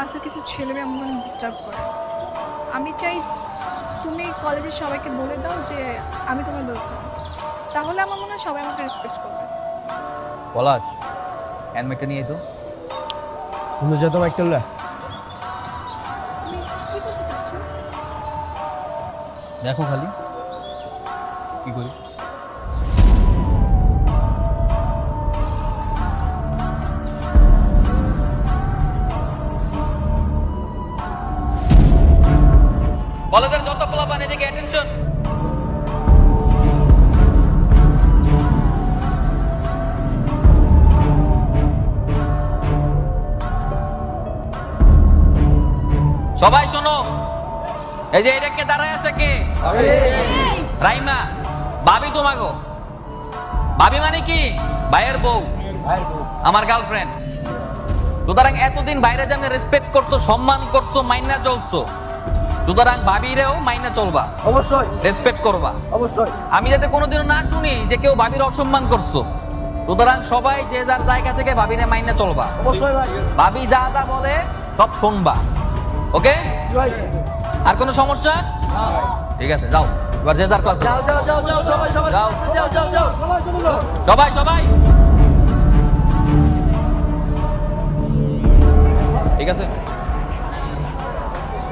ক্লাসে কিছু ছেলেমেয়ে আমাকে অনেক ডিস্টার্ব করে। আমি চাই তুমি কলেজের সবাইকে বলে দাও যে আমি তোমার গার্লফ্রেন্ড, তাহলে আমার মনে হয় সবাই আমাকে রেসপেক্ট করবে। পলাশ হ্যান্ডমেকটা নিয়ে তো বন্ধু যত একটা তুমি কি করতে চাচ্ছ? দেখো খালি কি করি। কলেজের যত পোলাপান এদিকে অ্যাটেনশন। সবাই শোনো, এই যে এটাকে দাঁড়ায় আছে কে? রাইমা ভাবি। তোমাগো ভাবি মানে কি? ভাইয়ের বউ, আমার গার্লফ্রেন্ড। সুতরাং এতদিন বাইরে যেমন রেসপেক্ট করছো, সম্মান করছো, মাইনা চলছো, সুতরাং ভাবিরেও মাইনা চলবা, অবশ্যই রেসপেক্ট করবা। অবশ্যই আমি যাতে কোনোদিনও না শুনি যে কেউ ভাবির অসম্মান করছো, সুতরাং সবাই যে যার জায়গা থেকে ভাবিরে মাইনা চলবা। অবশ্যই ভাই ভাবি যা যা বলে সব শুনবা, ওকে? ভাই আর কোনো সমস্যা? ঠিক আছে, যাও এবার যে যার ক্লাসে যাও যাও যাও যাও সবাই সবাই যাও। যাও যাও যাও সবাই চলে যাও। সবাই সবাই ঠিক আছে,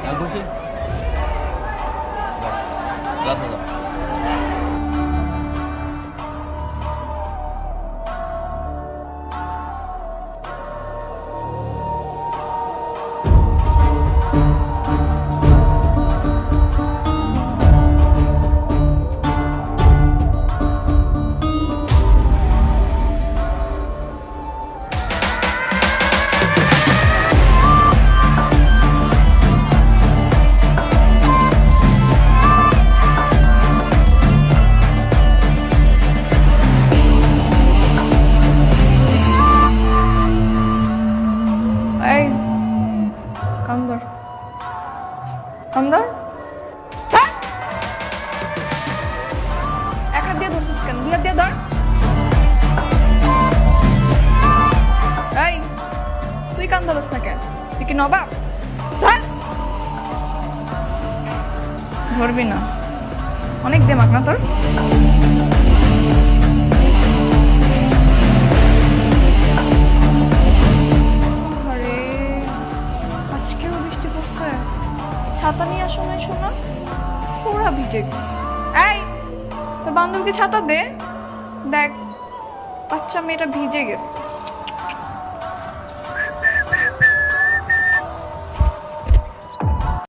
আমি খুশি। ক্লাসে যাও। এই কাম ধর, কাম ধর। এক হাত দিয়ে ধরছিস কেন? দুই হাত দিয়ে ধর। এই তুই কাম ধরস না কেন? তুই কি নবাব? ধর। ধরবি না, অনেক দেমাক না তোর। আরে আজকেও বৃষ্টি পড়ছে, ছাতা নিয়ে আসো নাই শোনা? পুরা ভিজে গেছে। এই তোর বান্ধবীকে ছাতা দে, দেখ বাচ্চা মেয়েটা ভিজে গেছে।